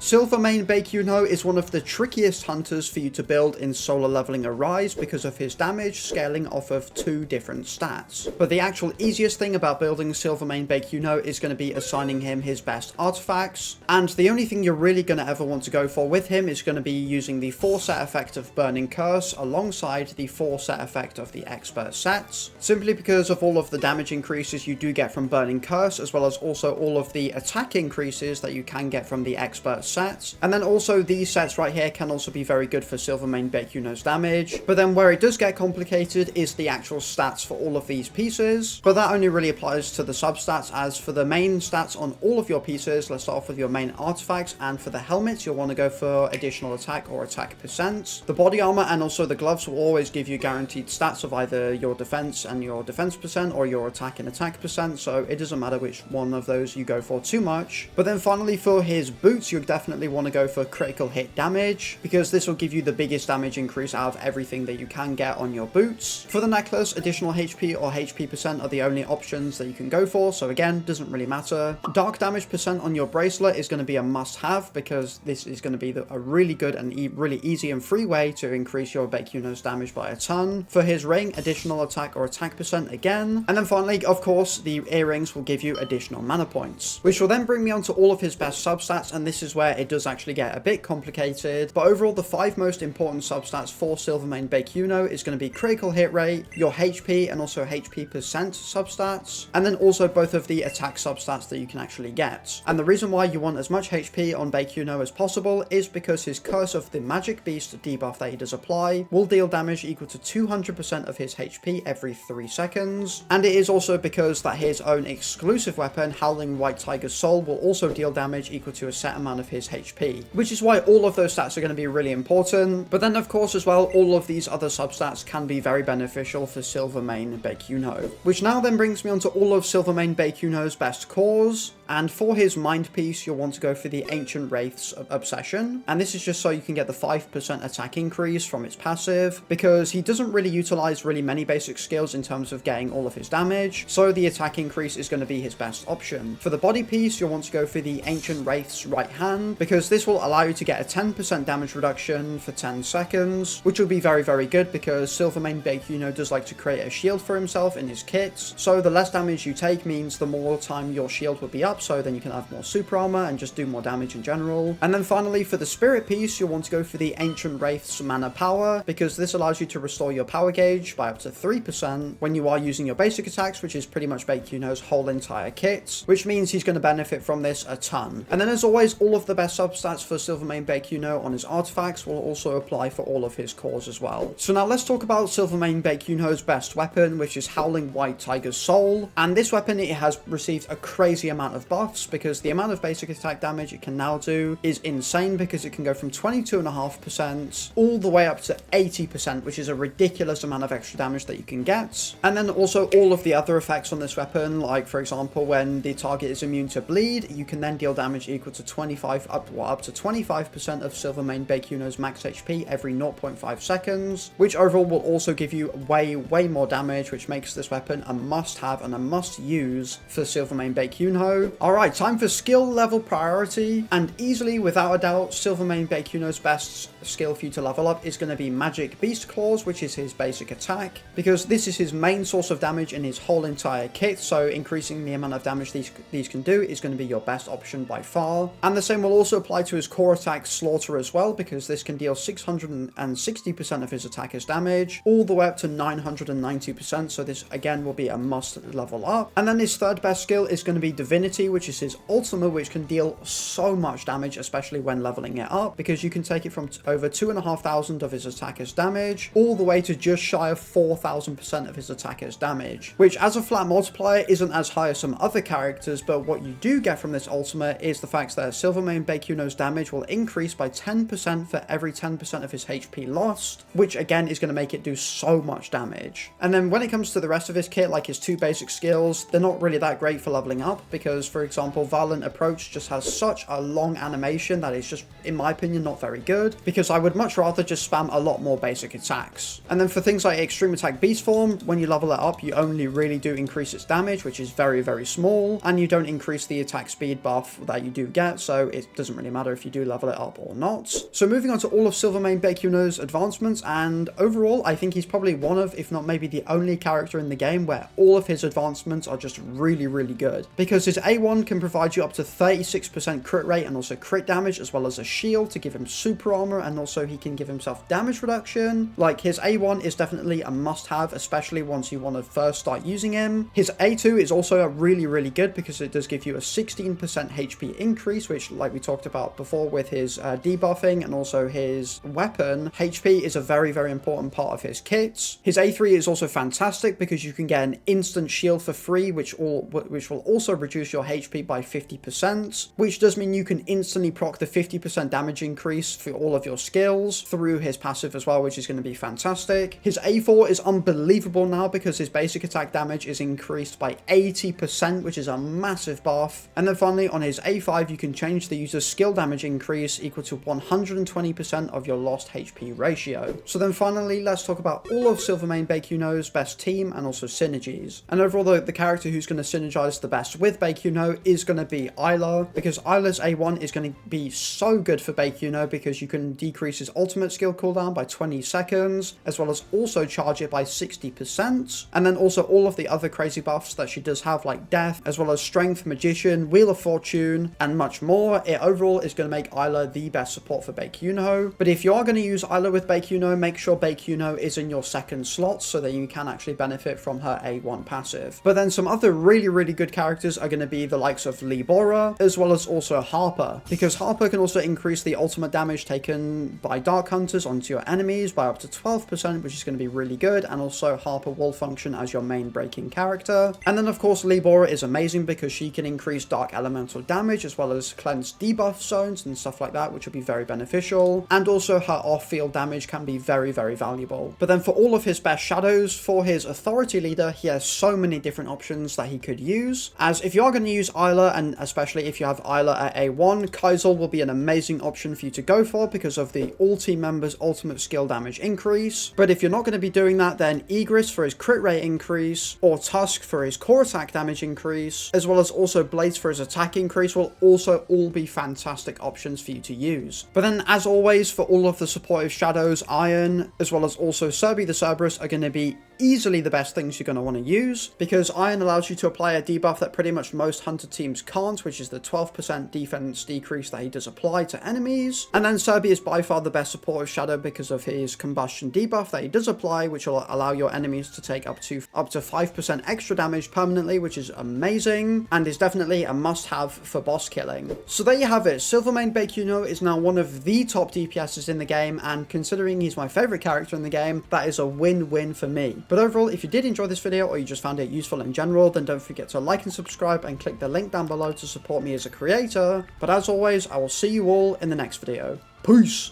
Silver Mane Baek Yoonho is one of the trickiest hunters for you to build in solo leveling Arise because of his damage scaling off of 2 different stats. But the actual easiest thing about building Silver Mane Baek Yoonho is going to be assigning him his best artifacts, and the only thing you're really going to ever want to go for with him is going to be using the 4 set effect of Burning Curse alongside the 4 set effect of the Expert sets, simply because of all of the damage increases you do get from Burning Curse, as well as also all of the attack increases that you can get from the Expert sets. And then also these sets right here can also be very good for Silver Mane Baek Yoonho's damage. But then where it does get complicated is the actual stats for all of these pieces, but that only really applies to the substats. As for the main stats on all of your pieces, let's start off with your main artifacts, and for the helmets you'll want to go for additional attack or attack percent. The body armor and also the gloves will always give you guaranteed stats of either your defense and your defense percent or your attack and attack percent, so it doesn't matter which one of those you go for too much. But then finally for his boots, you definitely want to go for critical hit damage, because this will give you the biggest damage increase out of everything that you can get on your boots. For the necklace, additional HP or HP percent are the only options that you can go for, so again, doesn't really matter. Dark damage percent on your bracelet is going to be a must-have, because this is going to be a really good and really easy and free way to increase your Baek Yoonho's damage by a ton. For his ring, additional attack or attack percent again. And then finally, of course, the earrings will give you additional mana points, which will then bring me on to all of his best substats, and this is where it does actually get a bit complicated. But overall, the 5 most important substats for Silver Mane Baek Yoonho is going to be critical hit rate, your HP, and also HP percent substats, and then also both of the attack substats that you can actually get. And the reason why you want as much HP on Baek Yoonho as possible is because his Curse of the Magic Beast debuff that he does apply will deal damage equal to 200% of his HP every 3 seconds, and it is also because that his own exclusive weapon, Howling White Tiger's Soul, will also deal damage equal to a set amount of his HP, which is why all of those stats are going to be really important. But then of course as well, all of these other substats can be very beneficial for Silver Mane Baek Yoonho, which now then brings me on to all of Silver Mane Baek Yoonho's best cores. And for his mind piece, you'll want to go for the Ancient Wraith's Obsession, and this is just so you can get the 5% attack increase from its passive, because he doesn't really utilize really many basic skills in terms of getting all of his damage, so the attack increase is going to be his best option. For the body piece, you'll want to go for the Ancient Wraith's Right Hand, because this will allow you to get a 10% damage reduction for 10 seconds, which will be very good, because Silver Mane Baek Yoonho does like to create a shield for himself in his kits, so the less damage you take means the more time your shield will be up, so then you can have more super armor and just do more damage in general. And then finally for the spirit piece, you'll want to go for the Ancient Wraith's Mana Power, because this allows you to restore your power gauge by up to 3% when you are using your basic attacks, which is pretty much Baek Yoonho's whole entire kit, which means he's going to benefit from this a ton. And then as always, all of the best substats for Silver Mane Baek Yoonho on his artifacts will also apply for all of his cores as well. So now let's talk about Silver Mane Baek Yoonho's best weapon, which is Howling White Tiger's Soul. And this weapon, it has received a crazy amount of buffs, because the amount of basic attack damage it can now do is insane, because it can go from 22.5% all the way up to 80%, which is a ridiculous amount of extra damage that you can get. And then also all of the other effects on this weapon, like for example when the target is immune to bleed, you can then deal damage equal to 25% of Silver Mane Baek Yoonho's max HP every 0.5 seconds, which overall will also give you way more damage, which makes this weapon a must have and a must use for Silver Mane Baek Yoonho. Alright, time for skill level priority, and easily without a doubt Silver Mane Baek Yoonho's best skill for you to level up is going to be Magic Beast Claws, which is his basic attack, because this is his main source of damage in his whole entire kit, so increasing the amount of damage these can do is going to be your best option by far. And the same will also apply to his core attack Slaughter as well, because this can deal 660% of his attacker's damage all the way up to 990%, so this again will be a must level up. And then his third best skill is going to be Divinity, which is his ultimate, which can deal so much damage, especially when leveling it up, because you can take it from over 2,500 of his attacker's damage all the way to just shy of 4,000% of his attacker's damage, which as a flat multiplier isn't as high as some other characters. But what you do get from this ultimate is the fact that Silver Mane Baek Yoonho's damage will increase by 10% for every 10% of his HP lost, which again is going to make it do so much damage. And then when it comes to the rest of his kit, like his 2 basic skills, they're not really that great for leveling up, because for example Violent Approach just has such a long animation that is just, in my opinion, not very good, because I would much rather just spam a lot more basic attacks. And then for things like Extreme Attack Beast Form, when you level it up, you only really do increase its damage, which is very small, and you don't increase the attack speed buff that you do get, so it doesn't really matter if you do level it up or not. So moving on to all of Silver Mane Baek Yoonho's advancements, and overall I think he's probably one of, if not maybe the only character in the game where all of his advancements are just really, really good. Because his A1 can provide you up to 36% crit rate and also crit damage, as well as a shield to give him super armor, and also he can give himself damage reduction. Like, his A1 is definitely a must-have, especially once you want to first start using him. His A2 is also a really, really good because it does give you a 16% HP increase, which, like we talked about before with his debuffing and also his weapon, HP is a very, very important part of his kits. His A3 is also fantastic because you can get an instant shield for free, which will also reduce your HP by 50%, which does mean you can instantly proc the 50% damage increase for all of your skills through his passive as well, which is going to be fantastic. His A4 is unbelievable now because his basic attack damage is increased by 80%, which is a massive buff. And then finally, on his A5, you can change the user's skill damage increase equal to 120% of your lost HP ratio. So then finally, let's talk about all of Silver Mane Baek Yoonho's best team and also synergies. And overall, the character who's going to synergize the best with Baek Yoonho is going to be Isla, because Isla's A1 is going to be so good for Baek Yoonho because you can decrease his ultimate skill cooldown by 20 seconds, as well as also charge it by 60%. And then also all of the other crazy buffs that she does have, like Death, as well as Strength, Magician, Wheel of Fortune, and much more. It overall is going to make Isla the best support for Baek Yoonho. But if you are going to use Isla with Baek Yoonho, make sure Baek Yoonho is in your second slot so that you can actually benefit from her A1 passive. But then some other really, really good characters are going to be the likes of Libora, as well as also Harper, because Harper can also increase the ultimate damage taken by Dark Hunters onto your enemies by up to 12%, which is going to be really good, and also Harper will function as your main breaking character. And then of course Libora is amazing because she can increase dark elemental damage as well as cleanse debuff zones and stuff like that, which will be very beneficial, and also her off-field damage can be very, very valuable. But then for all of his best shadows, for his authority leader, he has so many different options that he could use, as if you are going to use Isla, and especially if you have Isla at A1, Kaisel will be an amazing option for you to go for because of the all team members ultimate skill damage increase. But if you're not going to be doing that, then Igris for his crit rate increase, or Tusk for his core attack damage increase, as well as also Blades for his attack increase will also all be fantastic options for you to use. But then as always, for all of the supportive shadows, Iron, as well as also Serbi the Cerberus are going to be easily the best things you're going to want to use, because Iron allows you to apply a debuff that pretty much most hunter teams can't, which is the 12% defense decrease that he does apply to enemies. And then Serbi is by far the best supportive shadow because of his combustion debuff that he does apply, which will allow your enemies to take up to 5% extra damage permanently, which is amazing and is definitely a must-have for boss killing. So there you have it. Silver Mane Baek Yoonho is now one of the top DPSs in the game, and considering he's my favorite character in the game, that is a win-win for me. But overall, if you did enjoy this video or you just found it useful in general, then don't forget to like and subscribe and click the link down below to support me as a creator. But as always, I will see you all in the next video. Peace!